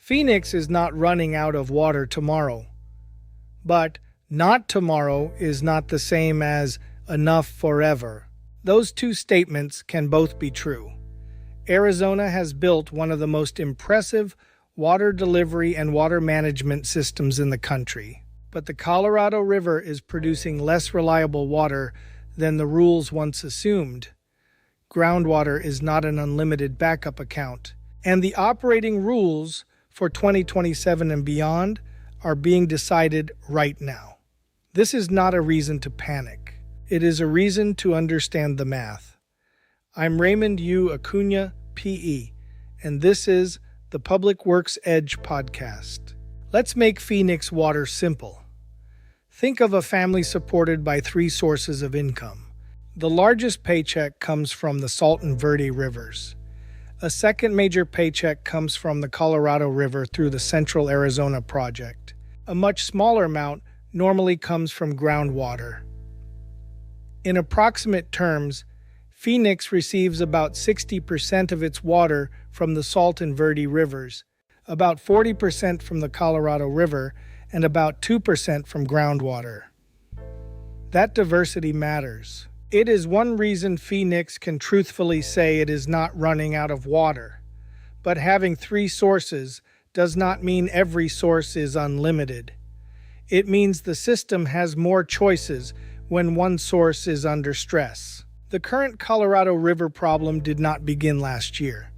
Phoenix is not running out of water tomorrow. But not tomorrow is not the same as enough forever. Those two statements can both be true. Arizona has built one of the most impressive water delivery and water management systems in the country. But the Colorado River is producing less reliable water than the rules once assumed. Groundwater is not an unlimited backup account, and the operating rules for 2027 and beyond are being decided right now. This is not a reason to panic. It is a reason to understand the math. I'm Raymond U. Acuna, P.E., and this is the Public Works Edge podcast. Let's make Phoenix water simple. Think of a family supported by three sources of income. The largest paycheck comes from the Salton Verde rivers. A second major paycheck comes from the Colorado River through the Central Arizona Project. A much smaller amount normally comes from groundwater. In approximate terms, Phoenix receives about 60% of its water from the Salton Verde rivers, about 40% from the Colorado River, and about 2% from groundwater. That diversity matters. It is one reason Phoenix can truthfully say it is not running out of water. But having three sources does not mean every source is unlimited. It means the system has more choices when one source is under stress. The current Colorado River problem did not begin last year.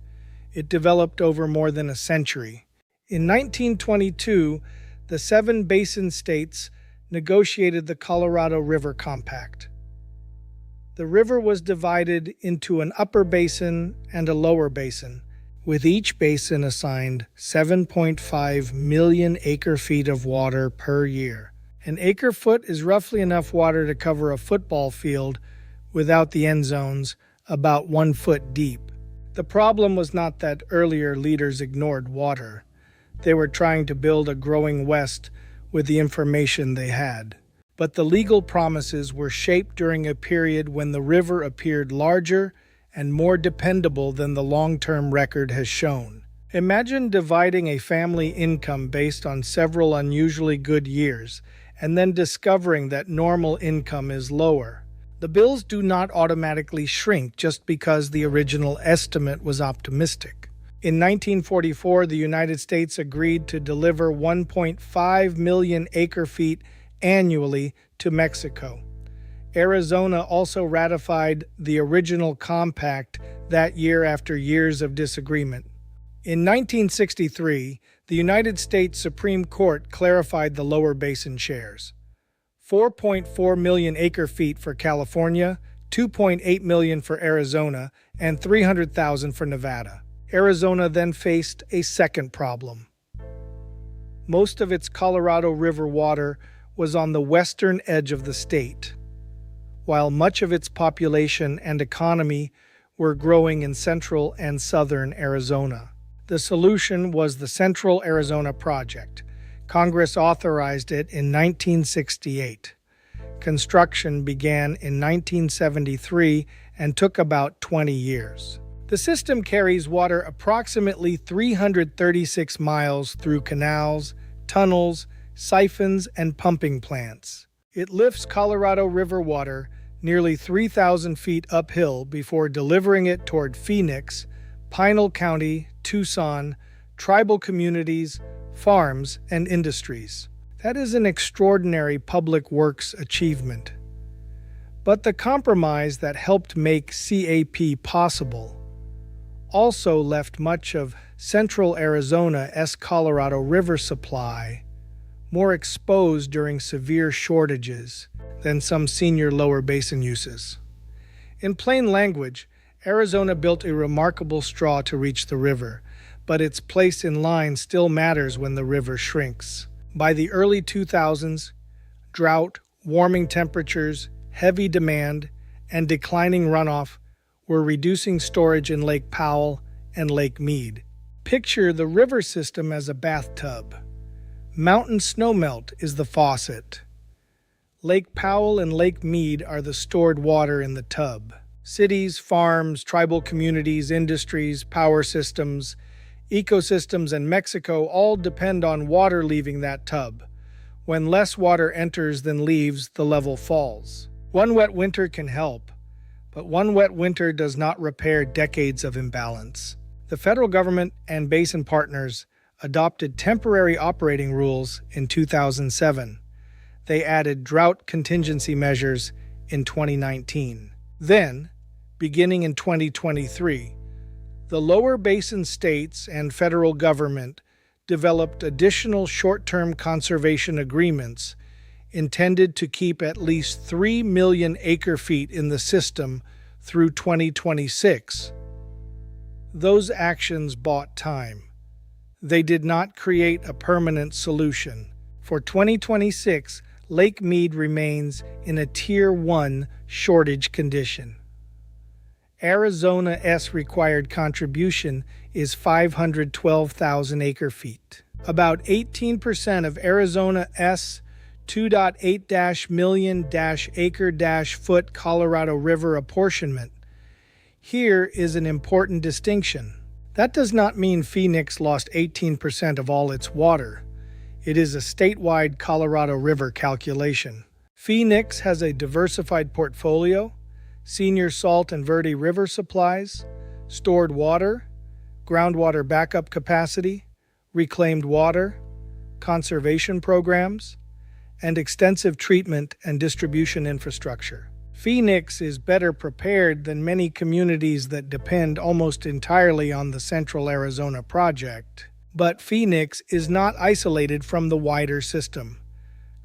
It developed over more than a century. In 1922, the 7 basin states negotiated the Colorado River Compact. The river was divided into an upper basin and a lower basin, with each basin assigned 7.5 million acre-feet of water per year. An acre-foot is roughly enough water to cover a football field without the end zones, about 1 foot deep. The problem was not that earlier leaders ignored water. They were trying to build a growing West with the information they had. But the legal promises were shaped during a period when the river appeared larger and more dependable than the long-term record has shown. Imagine dividing a family income based on several unusually good years, and then discovering that normal income is lower. The bills do not automatically shrink just because the original estimate was optimistic. In 1944, the United States agreed to deliver 1.5 million acre-feet annually to Mexico. Arizona also ratified the original compact that year after years of disagreement. In 1963, the United States Supreme Court clarified the lower basin shares. 4.4 million acre-feet for California, 2.8 million for Arizona, and 300,000 for Nevada. Arizona then faced a second problem. Most of its Colorado River water was on the western edge of the state, while much of its population and economy were growing in central and southern Arizona. The solution was the Central Arizona Project. Congress authorized it in 1968. Construction began in 1973 and took about 20 years. The system carries water approximately 336 miles through canals, tunnels, siphons, and pumping plants. It lifts Colorado River water nearly 3,000 feet uphill before delivering it toward Phoenix, Pinal County, Tucson, tribal communities, farms, and industries. That is an extraordinary public works achievement. But the compromise that helped make CAP possible also left much of central Arizona's Colorado River supply more exposed during severe shortages than some senior lower basin uses. In plain language, Arizona built a remarkable straw to reach the river, but its place in line still matters when the river shrinks. By the early 2000s, drought, warming temperatures, heavy demand, and declining runoff were reducing storage in Lake Powell and Lake Mead. Picture the river system as a bathtub. Mountain snowmelt is the faucet. Lake Powell and Lake Mead are the stored water in the tub. Cities, farms, tribal communities, industries, power systems, Ecosystems in Mexico all depend on water leaving that tub. When less water enters than leaves, the level falls. One wet winter can help, but one wet winter does not repair decades of imbalance. The federal government and basin partners adopted temporary operating rules in 2007. They added drought contingency measures in 2019. Then, beginning in 2023, the lower basin states and federal government developed additional short-term conservation agreements intended to keep at least 3 million acre-feet in the system through 2026. Those actions bought time. They did not create a permanent solution. For 2026, Lake Mead remains in a Tier 1 shortage condition. Arizona's required contribution is 512,000 acre-feet. About 18% of Arizona's 2.8 million acre-foot Colorado River apportionment. Here is an important distinction. That does not mean Phoenix lost 18% of all its water. It is a statewide Colorado River calculation. Phoenix has a diversified portfolio: senior salt and Verde River supplies, stored water, groundwater backup capacity, reclaimed water, conservation programs, and extensive treatment and distribution infrastructure. Phoenix is better prepared than many communities that depend almost entirely on the Central Arizona Project. But Phoenix is not isolated from the wider system.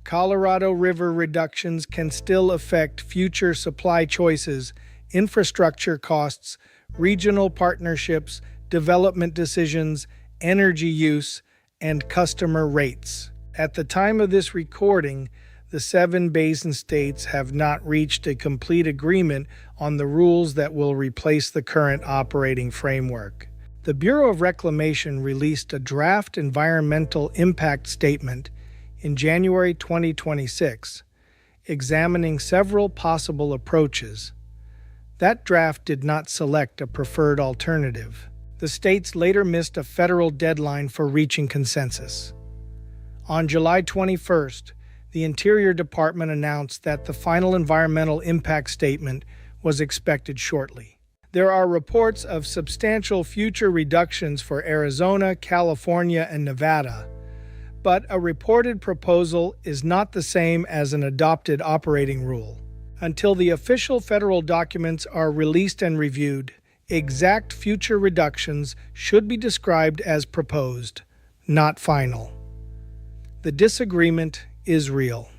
Colorado River reductions can still affect future supply choices, infrastructure costs, regional partnerships, development decisions, energy use, and customer rates. At the time of this recording, the 7 basin states have not reached a complete agreement on the rules that will replace the current operating framework. The Bureau of Reclamation released a draft environmental impact statement in January 2026, examining several possible approaches. That draft did not select a preferred alternative. The states later missed a federal deadline for reaching consensus. On July 21st, the Interior Department announced that the final environmental impact statement was expected shortly. There are reports of substantial future reductions for Arizona, California, and Nevada, but a reported proposal is not the same as an adopted operating rule. Until the official federal documents are released and reviewed, exact future reductions should be described as proposed, not final. The disagreement is real.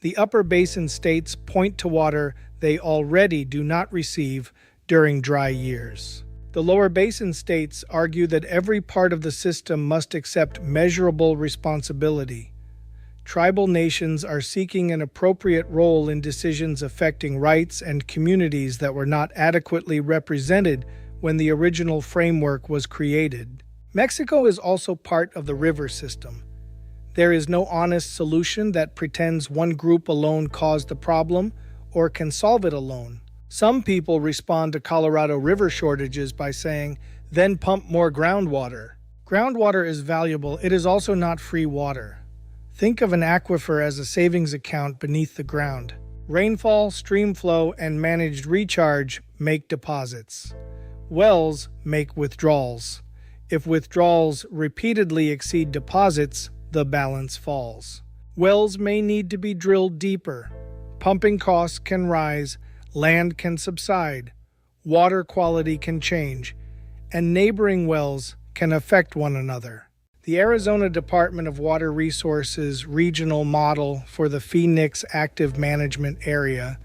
The upper basin states point to water they already do not receive during dry years. The lower basin states argue that every part of the system must accept measurable responsibility. Tribal nations are seeking an appropriate role in decisions affecting rights and communities that were not adequately represented when the original framework was created. Mexico is also part of the river system. There is no honest solution that pretends one group alone caused the problem or can solve it alone. Some people respond to Colorado River shortages by saying, then pump more groundwater. Groundwater is valuable. It is also not free water. Think of an aquifer as a savings account beneath the ground. Rainfall, stream flow, and managed recharge make deposits. Wells make withdrawals. If withdrawals repeatedly exceed deposits, the balance falls. Wells may need to be drilled deeper. Pumping costs can rise, land can subside, water quality can change, and neighboring wells can affect one another. The Arizona Department of Water Resources regional model for the Phoenix Active Management Area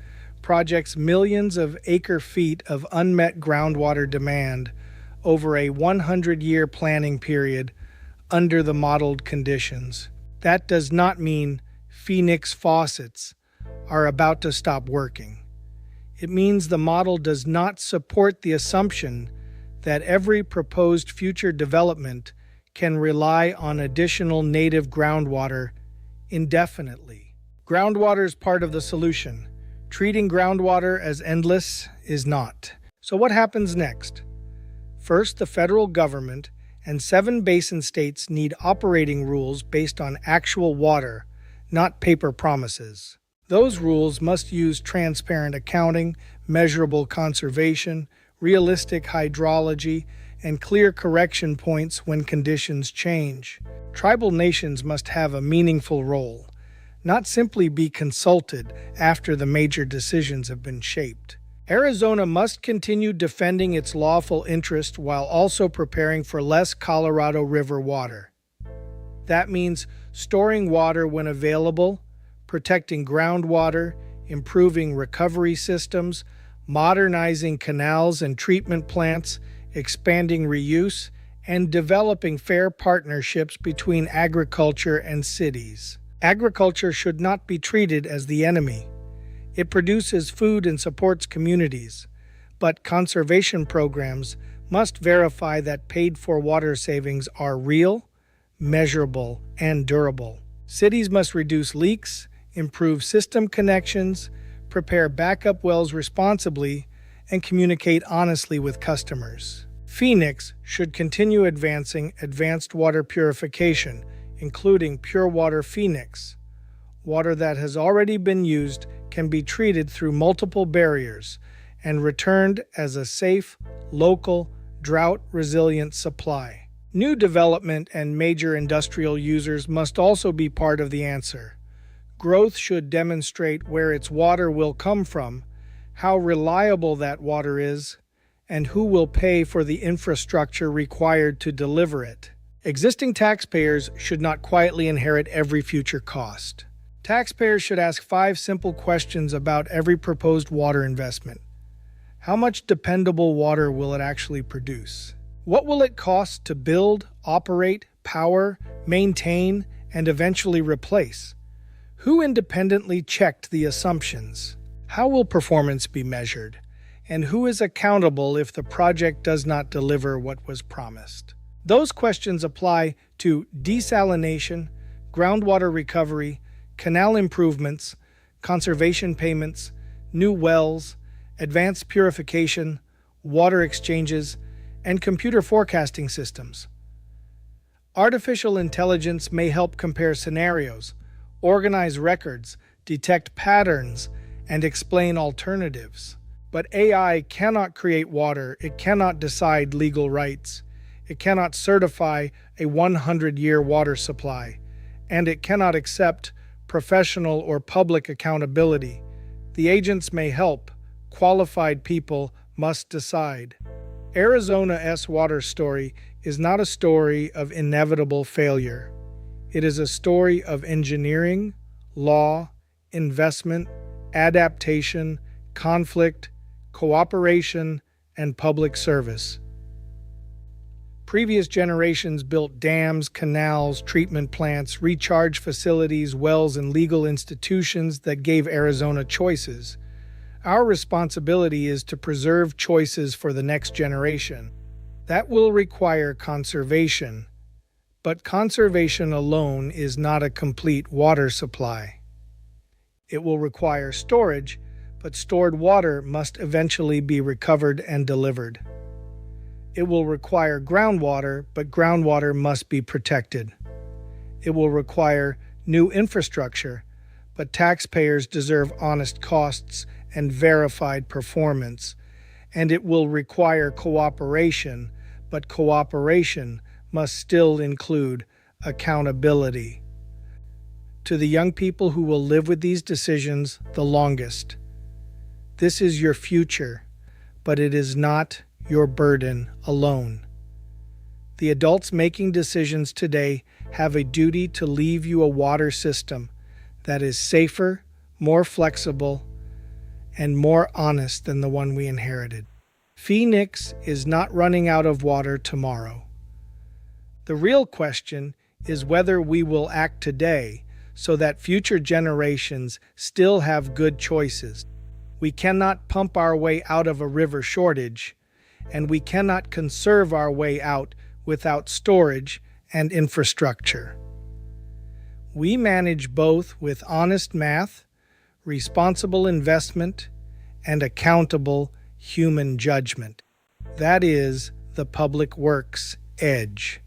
projects millions of acre-feet of unmet groundwater demand over a 100-year planning period under the modeled conditions. That does not mean Phoenix faucets are about to stop working. It means the model does not support the assumption that every proposed future development can rely on additional native groundwater indefinitely. Groundwater is part of the solution. Treating groundwater as endless is not. So what happens next? First, the federal government and 7 basin states need operating rules based on actual water, not paper promises. Those rules must use transparent accounting, measurable conservation, realistic hydrology, and clear correction points when conditions change. Tribal nations must have a meaningful role, not simply be consulted after the major decisions have been shaped. Arizona must continue defending its lawful interest while also preparing for less Colorado River water. That means storing water when available, protecting groundwater, improving recovery systems, modernizing canals and treatment plants, expanding reuse, and developing fair partnerships between agriculture and cities. Agriculture should not be treated as the enemy. It produces food and supports communities, but conservation programs must verify that paid-for water savings are real, measurable, and durable. Cities must reduce leaks, improve system connections, prepare backup wells responsibly, and communicate honestly with customers. Phoenix should continue advancing advanced water purification, including Pure Water Phoenix. Water that has already been used can be treated through multiple barriers and returned as a safe, local, drought-resilient supply. New development and major industrial users must also be part of the answer. Growth should demonstrate where its water will come from, how reliable that water is, and who will pay for the infrastructure required to deliver it. Existing taxpayers should not quietly inherit every future cost. Taxpayers should ask 5 simple questions about every proposed water investment. How much dependable water will it actually produce? What will it cost to build, operate, power, maintain, and eventually replace? Who independently checked the assumptions? How will performance be measured? And who is accountable if the project does not deliver what was promised? Those questions apply to desalination, groundwater recovery, canal improvements, conservation payments, new wells, advanced purification, water exchanges, and computer forecasting systems. Artificial intelligence may help compare scenarios, organize records, detect patterns, and explain alternatives. But AI cannot create water, it cannot decide legal rights, it cannot certify a 100-year water supply, and it cannot accept professional or public accountability. The agents may help, qualified people must decide. Arizona's water story is not a story of inevitable failure. It is a story of engineering, law, investment, adaptation, conflict, cooperation, and public service. Previous generations built dams, canals, treatment plants, recharge facilities, wells, and legal institutions that gave Arizona choices. Our responsibility is to preserve choices for the next generation. That will require conservation, but conservation alone is not a complete water supply. It will require storage, but stored water must eventually be recovered and delivered. It will require groundwater, but groundwater must be protected. It will require new infrastructure, but taxpayers deserve honest costs and verified performance. And it will require cooperation, but cooperation must still include accountability. To the young people who will live with these decisions the longest, this is your future, but it is not your burden alone. The adults making decisions today have a duty to leave you a water system that is safer, more flexible, and more honest than the one we inherited. Phoenix is not running out of water tomorrow. The real question is whether we will act today so that future generations still have good choices. We cannot pump our way out of a river shortage, and we cannot conserve our way out without storage and infrastructure. We manage both with honest math, responsible investment, and accountable human judgment. That is the public works edge.